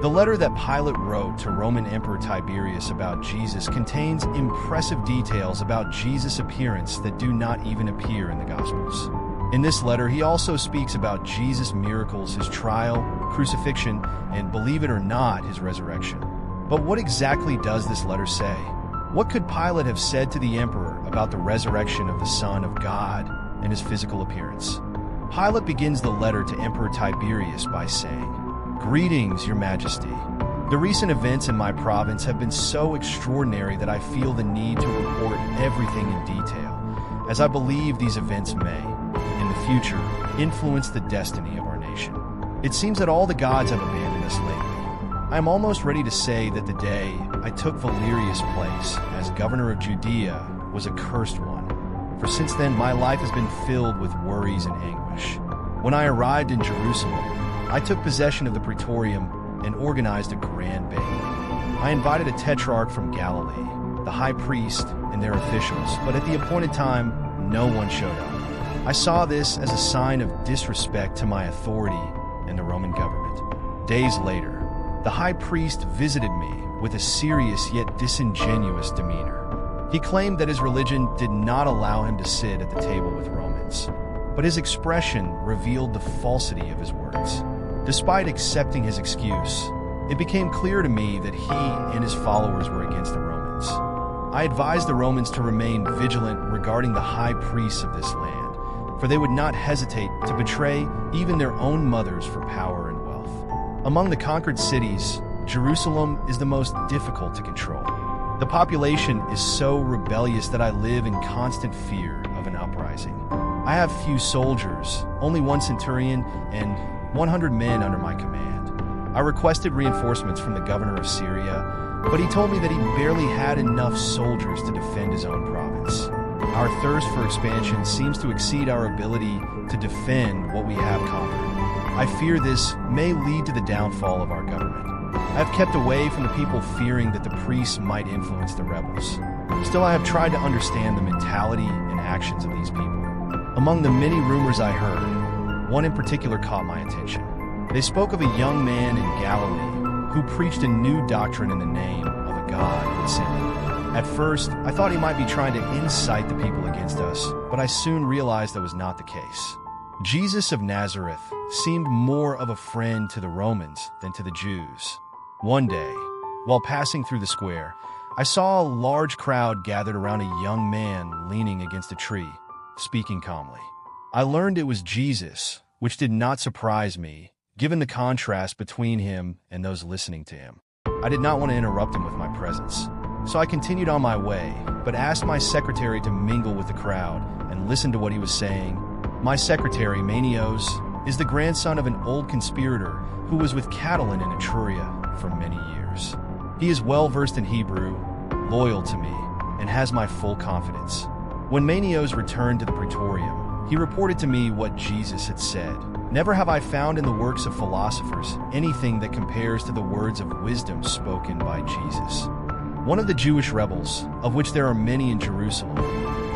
The letter that Pilate wrote to Roman Emperor Tiberius about Jesus contains impressive details about Jesus' appearance that do not even appear in the Gospels. In this letter, he also speaks about Jesus' miracles, his trial, crucifixion, and, believe it or not, his resurrection. But what exactly does this letter say? What could Pilate have said to the emperor about the resurrection of the Son of God and his physical appearance? Pilate begins the letter to Emperor Tiberius by saying, "Greetings, Your Majesty. The recent events in my province have been so extraordinary that I feel the need to report everything in detail, as I believe these events may, in the future, influence the destiny of our nation. It seems that all the gods have abandoned us lately. I am almost ready to say that the day I took Valerius' place as governor of Judea was a cursed one, for since then my life has been filled with worries and anguish. When I arrived in Jerusalem, I took possession of the praetorium and organized a grand banquet. I invited a tetrarch from Galilee, the high priest, and their officials, but at the appointed time, no one showed up. I saw this as a sign of disrespect to my authority and the Roman government. Days later, the high priest visited me with a serious yet disingenuous demeanor. He claimed that his religion did not allow him to sit at the table with Romans, but his expression revealed the falsity of his words. Despite accepting his excuse, it became clear to me that he and his followers were against the Romans. I advised the Romans to remain vigilant regarding the high priests of this land, for they would not hesitate to betray even their own mothers for power and wealth. Among the conquered cities, Jerusalem is the most difficult to control. The population is so rebellious that I live in constant fear of an uprising. I have few soldiers, only one centurion, and 100 men under my command. I requested reinforcements from the governor of Syria, but he told me that he barely had enough soldiers to defend his own province. Our thirst for expansion seems to exceed our ability to defend what we have conquered. I fear this may lead to the downfall of our government. I have kept away from the people fearing that the priests might influence the rebels. Still, I have tried to understand the mentality and actions of these people. Among the many rumors I heard, one in particular caught my attention. They spoke of a young man in Galilee who preached a new doctrine in the name of a God who had sent him. At first, I thought he might be trying to incite the people against us, but I soon realized that was not the case. Jesus of Nazareth seemed more of a friend to the Romans than to the Jews. One day, while passing through the square, I saw a large crowd gathered around a young man leaning against a tree, speaking calmly. I learned it was Jesus, which did not surprise me, given the contrast between him and those listening to him. I did not want to interrupt him with my presence, so I continued on my way, but asked my secretary to mingle with the crowd and listen to what he was saying. My secretary, Manios, is the grandson of an old conspirator who was with Catiline in Etruria for many years. He is well versed in Hebrew, loyal to me, and has my full confidence. When Manios returned to the praetorium, he reported to me what Jesus had said. Never have I found in the works of philosophers anything that compares to the words of wisdom spoken by Jesus. One of the Jewish rebels, of which there are many in Jerusalem,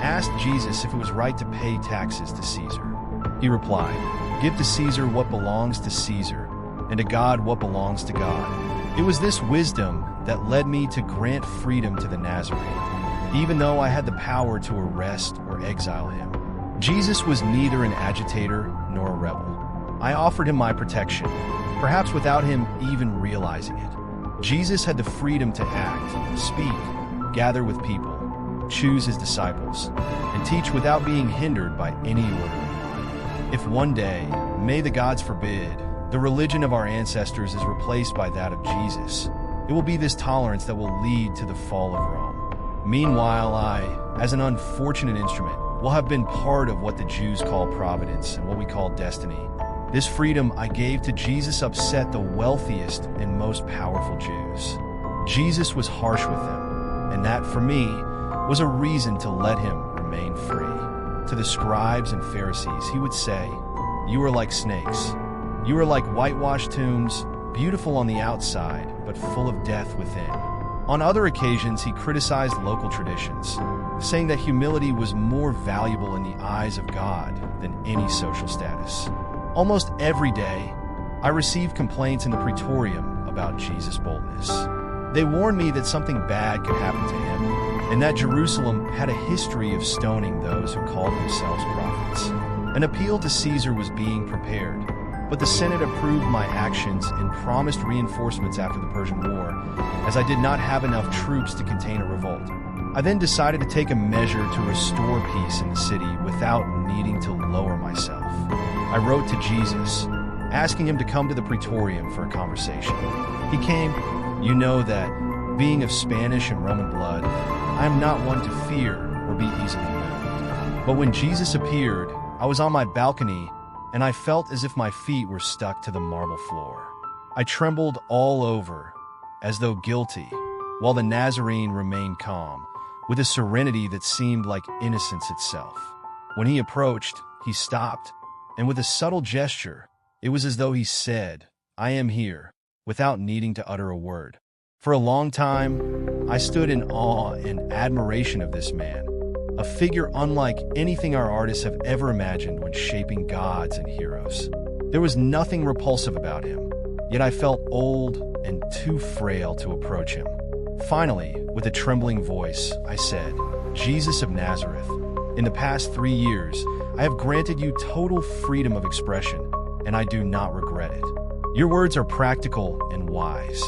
asked Jesus if it was right to pay taxes to Caesar. He replied, "Give to Caesar what belongs to Caesar, and to God what belongs to God." It was this wisdom that led me to grant freedom to the Nazarene, even though I had the power to arrest or exile him. Jesus was neither an agitator nor a rebel. I offered him my protection, perhaps without him even realizing it. Jesus had the freedom to act, speak, gather with people, choose his disciples, and teach without being hindered by any order of mine. If one day, may the gods forbid, the religion of our ancestors is replaced by that of Jesus, it will be this tolerance that will lead to the fall of Rome. Meanwhile, I, as an unfortunate instrument, will have been part of what the Jews call providence and what we call destiny. This freedom I gave to Jesus upset the wealthiest and most powerful Jews. Jesus was harsh with them, and that, for me, was a reason to let him remain free. To the scribes and Pharisees, he would say, "You are like snakes. You are like whitewashed tombs, beautiful on the outside, but full of death within." On other occasions, he criticized local traditions, saying that humility was more valuable in the eyes of God than any social status. Almost every day, I received complaints in the praetorium about Jesus' boldness. They warned me that something bad could happen to him, and that Jerusalem had a history of stoning those who called themselves prophets. An appeal to Caesar was being prepared, but the Senate approved my actions and promised reinforcements after the Persian War, as I did not have enough troops to contain a revolt. I then decided to take a measure to restore peace in the city without needing to lower myself. I wrote to Jesus, asking him to come to the Praetorium for a conversation. He came. You know that, being of Spanish and Roman blood, I am not one to fear or be easily moved. But when Jesus appeared, I was on my balcony, and I felt as if my feet were stuck to the marble floor. I trembled all over, as though guilty, while the Nazarene remained calm, with a serenity that seemed like innocence itself. When he approached, he stopped, and with a subtle gesture, it was as though he said, "I am here," without needing to utter a word. For a long time, I stood in awe and admiration of this man, a figure unlike anything our artists have ever imagined when shaping gods and heroes. There was nothing repulsive about him, yet I felt old and too frail to approach him. Finally, with a trembling voice, I said, "Jesus of Nazareth, in the past 3 years, I have granted you total freedom of expression, and I do not regret it. Your words are practical and wise.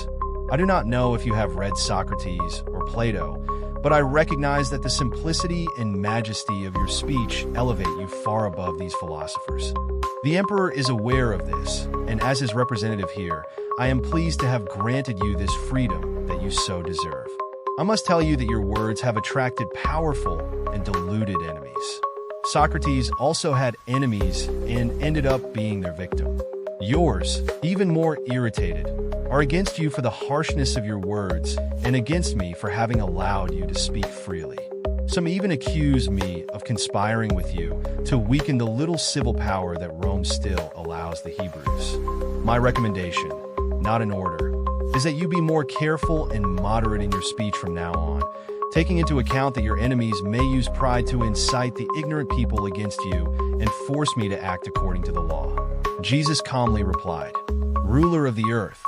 I do not know if you have read Socrates or Plato, but I recognize that the simplicity and majesty of your speech elevate you far above these philosophers. The emperor is aware of this, and as his representative here, I am pleased to have granted you this freedom that you so deserve. I must tell you that your words have attracted powerful and deluded enemies. Socrates also had enemies and ended up being their victim. Yours, even more irritated, are against you for the harshness of your words and against me for having allowed you to speak freely. Some even accuse me of conspiring with you to weaken the little civil power that Rome still allows the Hebrews. My recommendation, not an order, is that you be more careful and moderate in your speech from now on, taking into account that your enemies may use pride to incite the ignorant people against you and force me to act according to the law." Jesus calmly replied, "Ruler of the earth,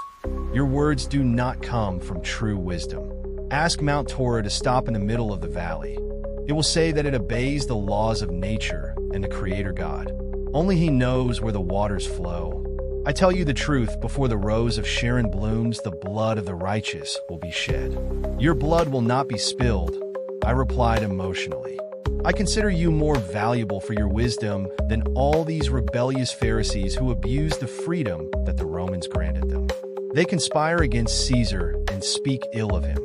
your words do not come from true wisdom. Ask Mount Torah to stop in the middle of the valley. It will say that it obeys the laws of nature and the Creator God. Only He knows where the waters flow. I tell you the truth, before the rose of Sharon blooms, the blood of the righteous will be shed. Your blood will not be spilled," I replied emotionally. "I consider you more valuable for your wisdom than all these rebellious Pharisees who abuse the freedom that the Romans granted them. They conspire against Caesar and speak ill of him,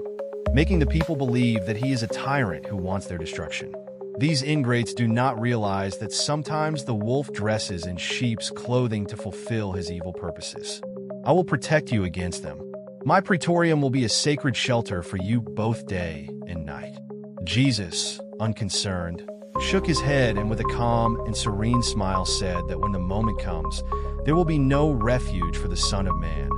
making the people believe that he is a tyrant who wants their destruction. These ingrates do not realize that sometimes the wolf dresses in sheep's clothing to fulfill his evil purposes. I will protect you against them. My praetorium will be a sacred shelter for you both day and night." Jesus, unconcerned, shook his head and with a calm and serene smile said that when the moment comes, there will be no refuge for the Son of Man,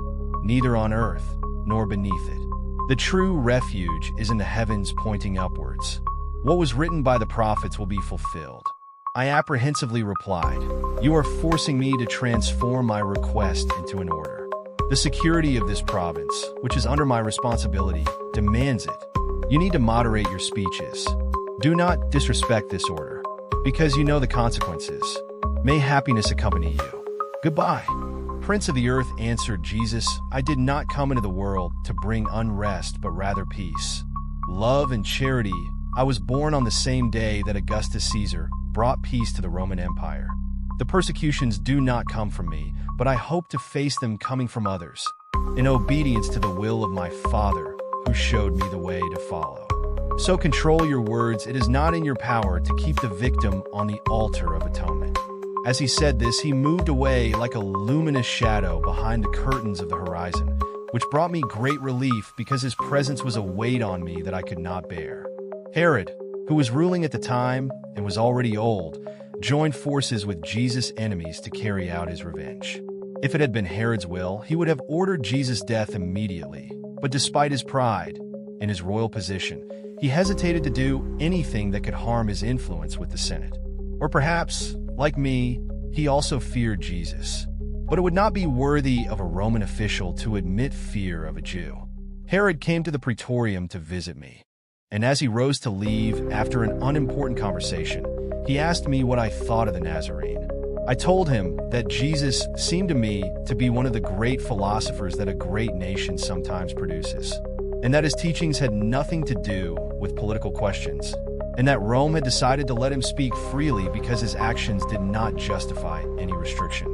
neither on earth nor beneath it. The true refuge is in the heavens pointing upwards. What was written by the prophets will be fulfilled. I apprehensively replied, "You are forcing me to transform my request into an order. The security of this province, which is under my responsibility, demands it. You need to moderate your speeches. Do not disrespect this order, because you know the consequences. May happiness accompany you. Goodbye." "Prince of the earth," answered Jesus, "I did not come into the world to bring unrest, but rather peace, love, and charity. I was born on the same day that Augustus Caesar brought peace to the Roman Empire. The persecutions do not come from me, but I hope to face them coming from others, in obedience to the will of my Father, who showed me the way to follow. So control your words. It is not in your power to keep the victim on the altar of atonement." As he said this, he moved away like a luminous shadow behind the curtains of the horizon, which brought me great relief because his presence was a weight on me that I could not bear. Herod, who was ruling at the time and was already old, joined forces with Jesus' enemies to carry out his revenge. If it had been Herod's will, he would have ordered Jesus' death immediately. But despite his pride and his royal position, he hesitated to do anything that could harm his influence with the Senate. Or perhaps, like me, he also feared Jesus. but it would not be worthy of a Roman official to admit fear of a Jew. Herod came to the praetorium to visit me, and as he rose to leave after an unimportant conversation, he asked me what I thought of the Nazarene. I told him that Jesus seemed to me to be one of the great philosophers that a great nation sometimes produces, and that his teachings had nothing to do with political questions, and that Rome had decided to let him speak freely because his actions did not justify any restriction.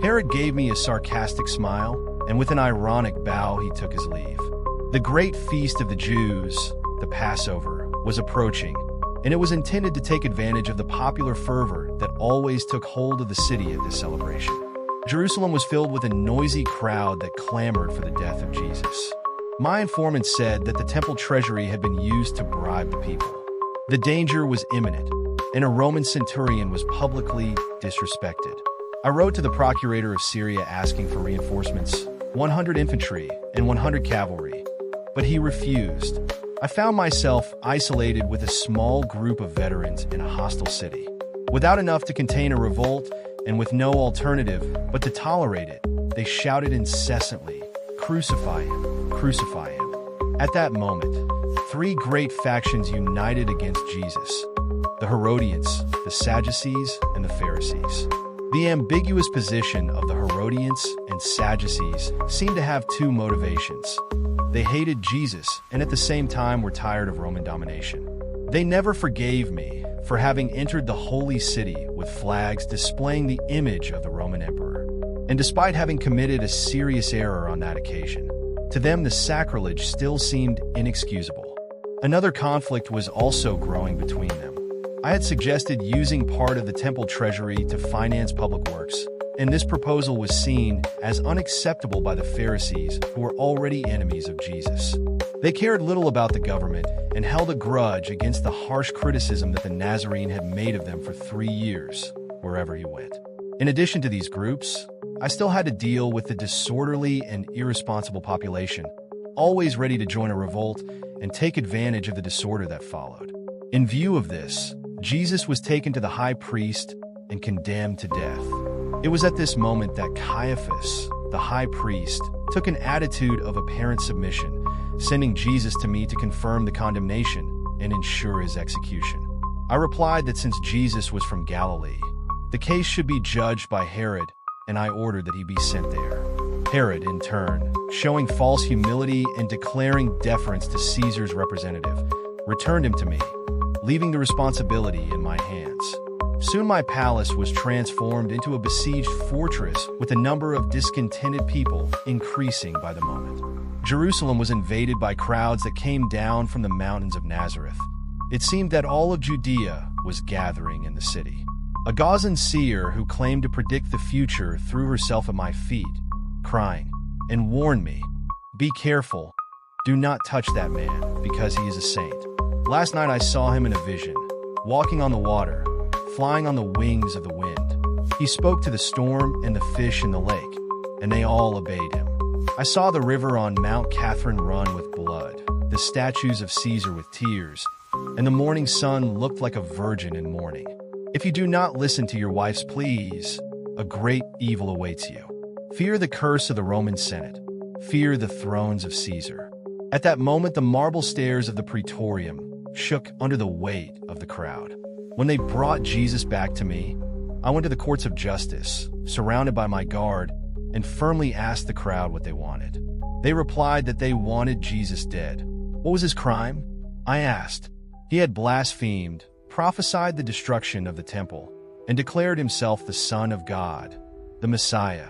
Herod gave me a sarcastic smile, and with an ironic bow he took his leave. The great feast of the Jews, the Passover, was approaching, and it was intended to take advantage of the popular fervor that always took hold of the city at this celebration. Jerusalem was filled with a noisy crowd that clamored for the death of Jesus. My informant said that the temple treasury had been used to bribe the people. The danger was imminent, and a Roman centurion was publicly disrespected. I wrote to the procurator of Syria asking for reinforcements, 100 infantry and 100 cavalry, but he refused. I found myself isolated with a small group of veterans in a hostile city. Without enough to contain a revolt and with no alternative but to tolerate it, they shouted incessantly, "Crucify him, crucify him." At that moment, three great factions united against Jesus: the Herodians, the Sadducees, and the Pharisees. The ambiguous position of the Herodians and Sadducees seemed to have two motivations. They hated Jesus and at the same time were tired of Roman domination. They never forgave me for having entered the holy city with flags displaying the image of the Roman emperor. And despite having committed a serious error on that occasion, to them the sacrilege still seemed inexcusable. Another conflict was also growing between them. I had suggested using part of the temple treasury to finance public works, and this proposal was seen as unacceptable by the Pharisees, who were already enemies of Jesus. They cared little about the government and held a grudge against the harsh criticism that the Nazarene had made of them for 3 years, wherever he went. In addition to these groups, I still had to deal with the disorderly and irresponsible population, always ready to join a revolt and take advantage of the disorder that followed. In view of this, Jesus was taken to the high priest and condemned to death. It was at this moment that Caiaphas, the high priest, took an attitude of apparent submission, sending Jesus to me to confirm the condemnation and ensure his execution. I replied that since Jesus was from Galilee, the case should be judged by Herod, and I ordered that he be sent there. Herod, in turn, showing false humility and declaring deference to Caesar's representative, returned him to me, leaving the responsibility in my hands. Soon my palace was transformed into a besieged fortress with the number of discontented people increasing by the moment. Jerusalem was invaded by crowds that came down from the mountains of Nazareth. It seemed that all of Judea was gathering in the city. A Gazan seer who claimed to predict the future threw herself at my feet, crying, and warned me, "Be careful, do not touch that man, because he is a saint." Last night I saw him in a vision, walking on the water, flying on the wings of the wind. He spoke to the storm and the fish in the lake, and they all obeyed him. I saw the river on Mount Catherine run with blood, the statues of Caesar with tears, and the morning sun looked like a virgin in mourning. If you do not listen to your wife's pleas, a great evil awaits you. Fear the curse of the Roman Senate. Fear the thrones of Caesar. At that moment, the marble stairs of the praetorium shook under the weight of the crowd. When they brought Jesus back to me, I went to the courts of justice, surrounded by my guard, and firmly asked the crowd what they wanted. They replied that they wanted Jesus dead. What was his crime? I asked. He had blasphemed, prophesied the destruction of the temple, and declared himself the Son of God, the Messiah,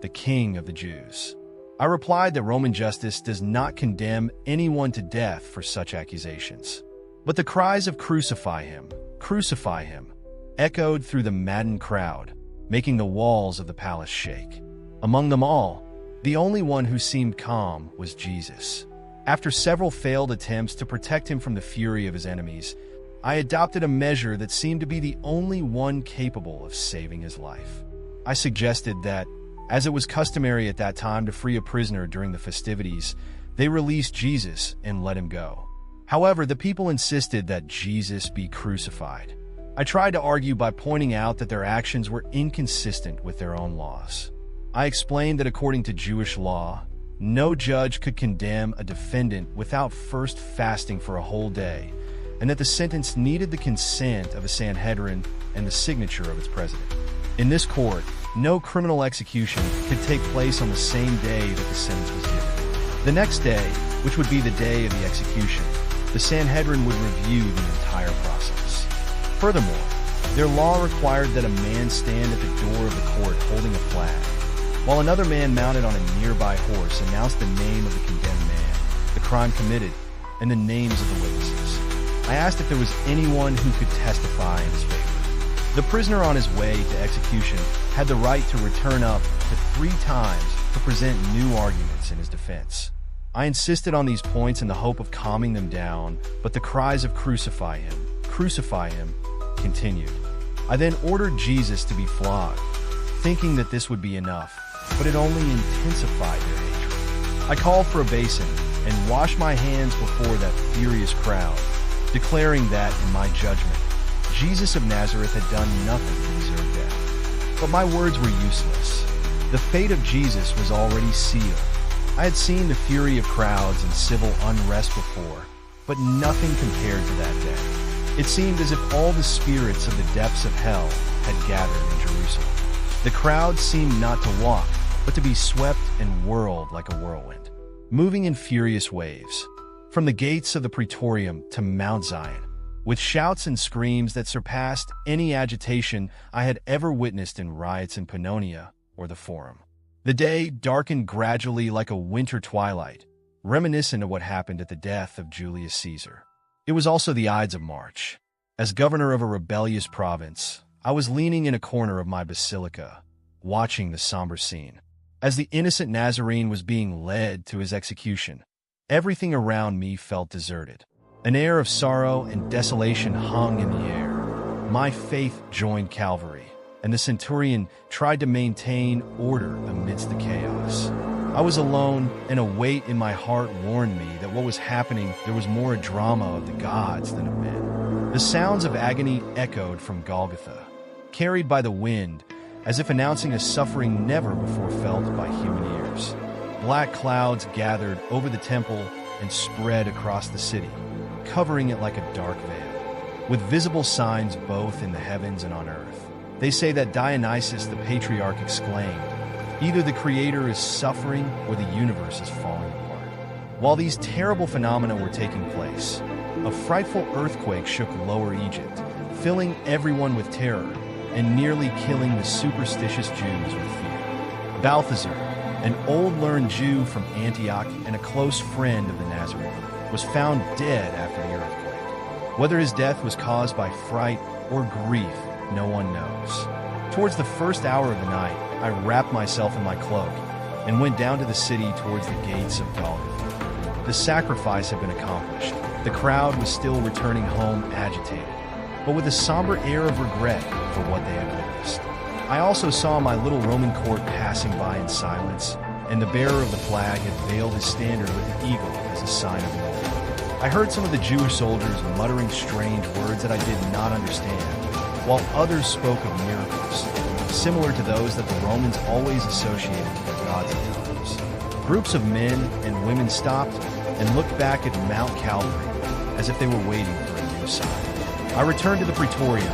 the King of the Jews. I replied that Roman justice does not condemn anyone to death for such accusations. But the cries of "Crucify him, crucify him," echoed through the maddened crowd, making the walls of the palace shake. Among them all, the only one who seemed calm was Jesus. After several failed attempts to protect him from the fury of his enemies, I adopted a measure that seemed to be the only one capable of saving his life. I suggested that, as it was customary at that time to free a prisoner during the festivities, they release Jesus and let him go. However, the people insisted that Jesus be crucified. I tried to argue by pointing out that their actions were inconsistent with their own laws. I explained that according to Jewish law, no judge could condemn a defendant without first fasting for a whole day, and that the sentence needed the consent of a Sanhedrin and the signature of its president. In this court, no criminal execution could take place on the same day that the sentence was given. The next day, which would be the day of the execution, the Sanhedrin would review the entire process. Furthermore, their law required that a man stand at the door of the court holding a flag, while another man mounted on a nearby horse announced the name of the condemned man, the crime committed, and the names of the witnesses. I asked if there was anyone who could testify in his favor. The prisoner on his way to execution had the right to return up to 3 times to present new arguments in his defense. I insisted on these points in the hope of calming them down, but the cries of crucify him, continued. I then ordered Jesus to be flogged, thinking that this would be enough, but it only intensified their hatred. I called for a basin and washed my hands before that furious crowd, declaring that, in my judgment, Jesus of Nazareth had done nothing to deserve death. But my words were useless. The fate of Jesus was already sealed. I had seen the fury of crowds and civil unrest before, but nothing compared to that day. It seemed as if all the spirits of the depths of hell had gathered in Jerusalem. The crowd seemed not to walk, but to be swept and whirled like a whirlwind, moving in furious waves, from the gates of the Praetorium to Mount Zion, with shouts and screams that surpassed any agitation I had ever witnessed in riots in Pannonia or the Forum. The day darkened gradually like a winter twilight, reminiscent of what happened at the death of Julius Caesar. It was also the Ides of March. As governor of a rebellious province, I was leaning in a corner of my basilica, watching the somber scene. As the innocent Nazarene was being led to his execution, everything around me felt deserted. An air of sorrow and desolation hung in the air. My faith joined Calvary, and the centurion tried to maintain order amidst the chaos. I was alone, and a weight in my heart warned me that what was happening, there was more a drama of the gods than of men. The sounds of agony echoed from Golgotha, carried by the wind, as if announcing a suffering never before felt by human ears. Black clouds gathered over the temple and spread across the city, covering it like a dark veil, with visible signs both in the heavens and on earth. They say that Dionysus the Patriarch exclaimed, "Either the Creator is suffering or the universe is falling apart." While these terrible phenomena were taking place, a frightful earthquake shook Lower Egypt, filling everyone with terror and nearly killing the superstitious Jews with fear. Balthazar, an old learned Jew from Antioch and a close friend of the Nazarene, was found dead after the earthquake. Whether his death was caused by fright or grief, no one knows. Towards the first hour of the night, I wrapped myself in my cloak and went down to the city towards the gates of Golgotha. The sacrifice had been accomplished. The crowd was still returning home agitated, but with a somber air of regret for what they had witnessed. I also saw my little Roman court passing by in silence, and the bearer of the flag had veiled his standard with an eagle as a sign of mourning. I heard some of the Jewish soldiers muttering strange words that I did not understand, while others spoke of miracles, similar to those that the Romans always associated with their gods and times. Groups of men and women stopped and looked back at Mount Calvary as if they were waiting for a new sign. I returned to the Praetorium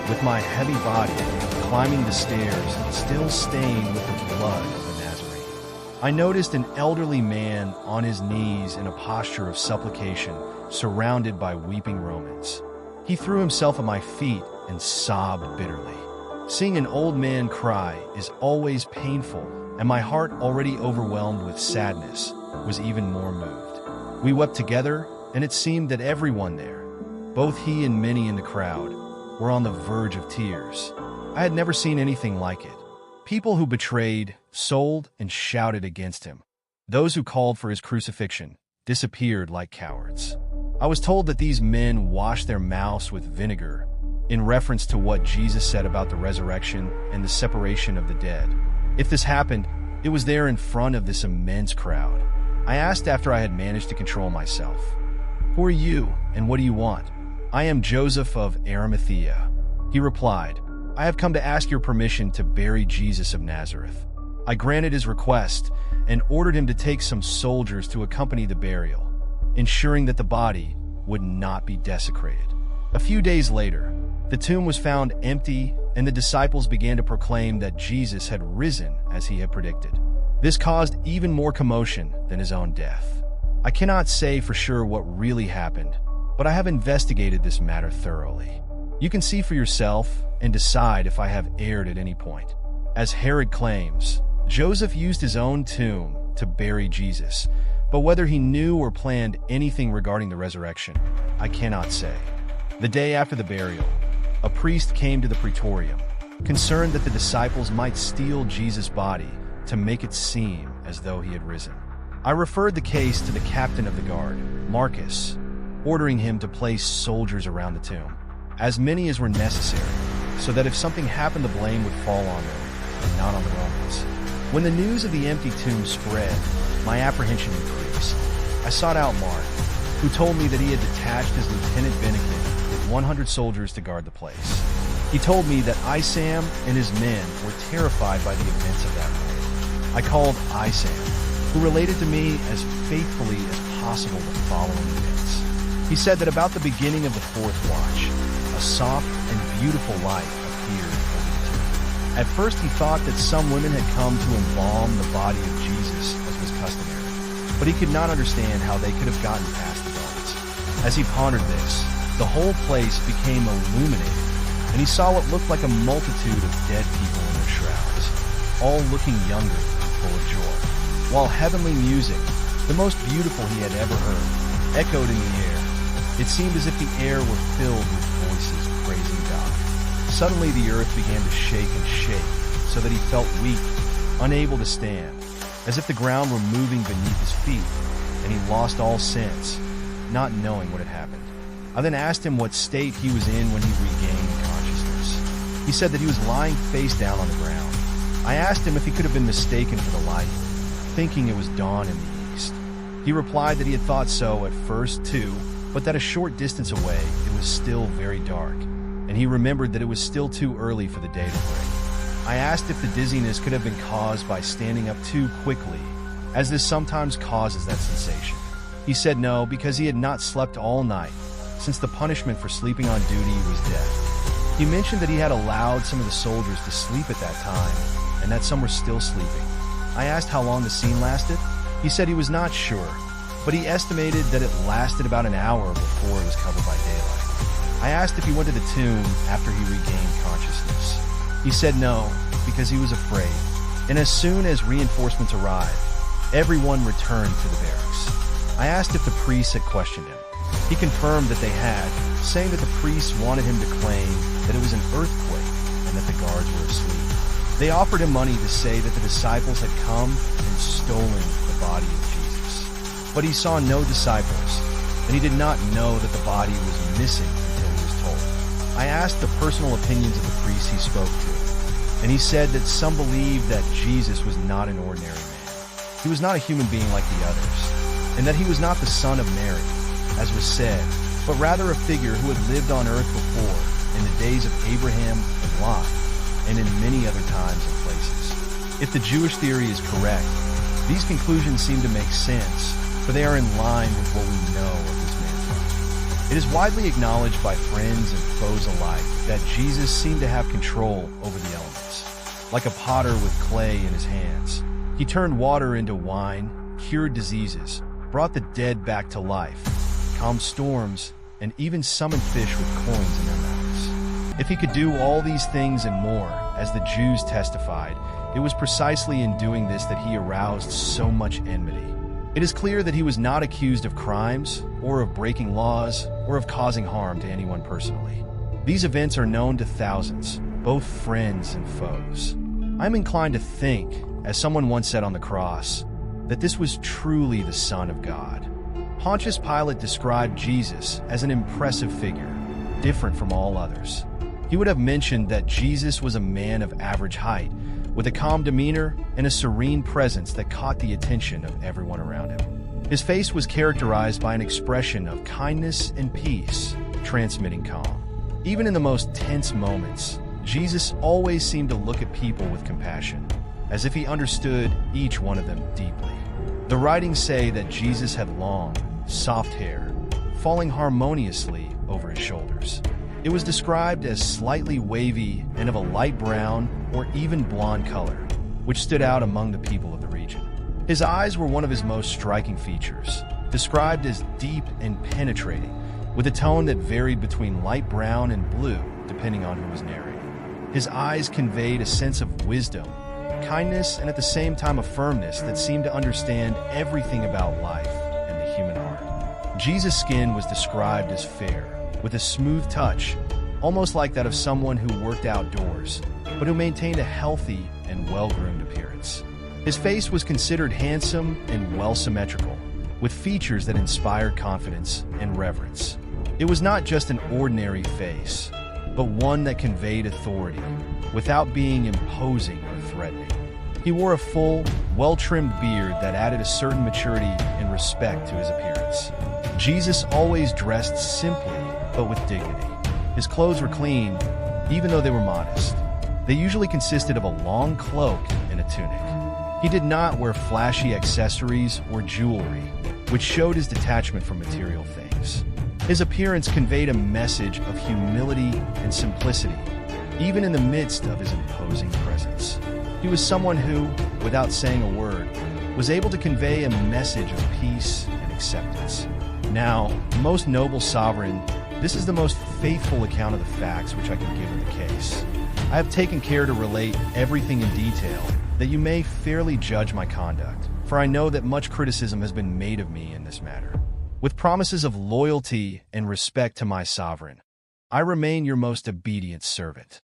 with my heavy body climbing the stairs, still stained with the blood of the Nazarene. I noticed an elderly man on his knees in a posture of supplication, surrounded by weeping Romans. He threw himself at my feet and sobbed bitterly. Seeing an old man cry is always painful, and my heart, already overwhelmed with sadness, was even more moved. We wept together, and it seemed that everyone there, both he and many in the crowd, were on the verge of tears. I had never seen anything like it. People who betrayed, sold, and shouted against him. Those who called for his crucifixion disappeared like cowards. I was told that these men washed their mouths with vinegar, in reference to what Jesus said about the resurrection and the separation of the dead. If this happened, it was there in front of this immense crowd. I asked after I had managed to control myself, "Who are you, and what do you want?" "I am Joseph of Arimathea." He replied, "I have come to ask your permission to bury Jesus of Nazareth." I granted his request and ordered him to take some soldiers to accompany the burial, ensuring that the body would not be desecrated. A few days later, the tomb was found empty, and the disciples began to proclaim that Jesus had risen as he had predicted. This caused even more commotion than his own death. I cannot say for sure what really happened, but I have investigated this matter thoroughly. You can see for yourself and decide if I have erred at any point. As Herod claims, Joseph used his own tomb to bury Jesus, but whether he knew or planned anything regarding the resurrection, I cannot say. The day after the burial, a priest came to the praetorium, concerned that the disciples might steal Jesus' body to make it seem as though he had risen. I referred the case to the captain of the guard, Marcus, ordering him to place soldiers around the tomb, as many as were necessary, so that if something happened, the blame would fall on them and not on the Romans. When the news of the empty tomb spread, my apprehension increased. I sought out Mark, who told me that he had detached his Lieutenant Benedict with 100 soldiers to guard the place. He told me that Isam and his men were terrified by the events of that night. I called Isam, who related to me as faithfully as possible the following events. He said that about the beginning of the fourth watch, a soft and beautiful light appeared over the tomb. At first he thought that some women had come to embalm the body of Jesus as was customary, but he could not understand how they could have gotten past the guards. As he pondered this, the whole place became illuminated, and he saw what looked like a multitude of dead people in their shrouds, all looking younger and full of joy, while heavenly music, the most beautiful he had ever heard, echoed in the air. It seemed as if the air were filled with voices praising God. Suddenly the earth began to shake and shake, so that he felt weak, unable to stand, as if the ground were moving beneath his feet, and he lost all sense, not knowing what had happened. I then asked him what state he was in when he regained consciousness. He said that he was lying face down on the ground. I asked him if he could have been mistaken for the light, thinking it was dawn in the east. He replied that he had thought so at first too, but that a short distance away it was still very dark, and he remembered that it was still too early for the day to break. I asked if the dizziness could have been caused by standing up too quickly, as this sometimes causes that sensation. He said no, because he had not slept all night, since the punishment for sleeping on duty was death. He mentioned that he had allowed some of the soldiers to sleep at that time, and that some were still sleeping. I asked how long the scene lasted. He said he was not sure, but he estimated that it lasted about an hour before it was covered by daylight. I asked if he went to the tomb after he regained consciousness. He said no, because he was afraid, and as soon as reinforcements arrived, everyone returned to the barracks. I asked if the priests had questioned him. He confirmed that they had, saying that the priests wanted him to claim that it was an earthquake and that the guards were asleep. They offered him money to say that the disciples had come and stolen the body of Jesus. But he saw no disciples, and he did not know that the body was missing until he was told. I asked the personal opinions of the priests he spoke to, and he said that some believed that Jesus was not an ordinary man. He was not a human being like the others, and that he was not the son of Mary, as was said, but rather a figure who had lived on earth before, in the days of Abraham and Lot, and in many other times and places. If the Jewish theory is correct, these conclusions seem to make sense, for they are in line with what we know of this man's life. It is widely acknowledged by friends and foes alike that Jesus seemed to have control over the elements. Like a potter with clay in his hands, he turned water into wine, cured diseases, brought the dead back to life, calmed storms, and even summoned fish with coins in their mouths. If he could do all these things and more, as the Jews testified, it was precisely in doing this that he aroused so much enmity. It is clear that he was not accused of crimes, or of breaking laws, or of causing harm to anyone personally. These events are known to thousands, both friends and foes. I'm inclined to think, as someone once said on the cross, that this was truly the Son of God. Pontius Pilate described Jesus as an impressive figure, different from all others. He would have mentioned that Jesus was a man of average height, with a calm demeanor and a serene presence that caught the attention of everyone around him. His face was characterized by an expression of kindness and peace, transmitting calm. Even in the most tense moments, Jesus always seemed to look at people with compassion, as if he understood each one of them deeply. The writings say that Jesus had long, soft hair, falling harmoniously over his shoulders. It was described as slightly wavy and of a light brown or even blonde color, which stood out among the people of the region. His eyes were one of his most striking features, described as deep and penetrating, with a tone that varied between light brown and blue, depending on who was narrating. His eyes conveyed a sense of wisdom, kindness, and at the same time a firmness that seemed to understand everything about life and the human heart. Jesus' skin was described as fair, with a smooth touch, almost like that of someone who worked outdoors, but who maintained a healthy and well-groomed appearance. His face was considered handsome and well-symmetrical, with features that inspired confidence and reverence. It was not just an ordinary face, but one that conveyed authority, without being imposing or threatening. He wore a full, well-trimmed beard that added a certain maturity and respect to his appearance. Jesus always dressed simply, but with dignity. His clothes were clean, even though they were modest. They usually consisted of a long cloak and a tunic. He did not wear flashy accessories or jewelry, which showed his detachment from material things. His appearance conveyed a message of humility and simplicity, even in the midst of his imposing presence. He was someone who, without saying a word, was able to convey a message of peace and acceptance. Now, most noble sovereign, this is the most faithful account of the facts which I can give in the case. I have taken care to relate everything in detail, that you may fairly judge my conduct, for I know that much criticism has been made of me in this matter. With promises of loyalty and respect to my sovereign, I remain your most obedient servant.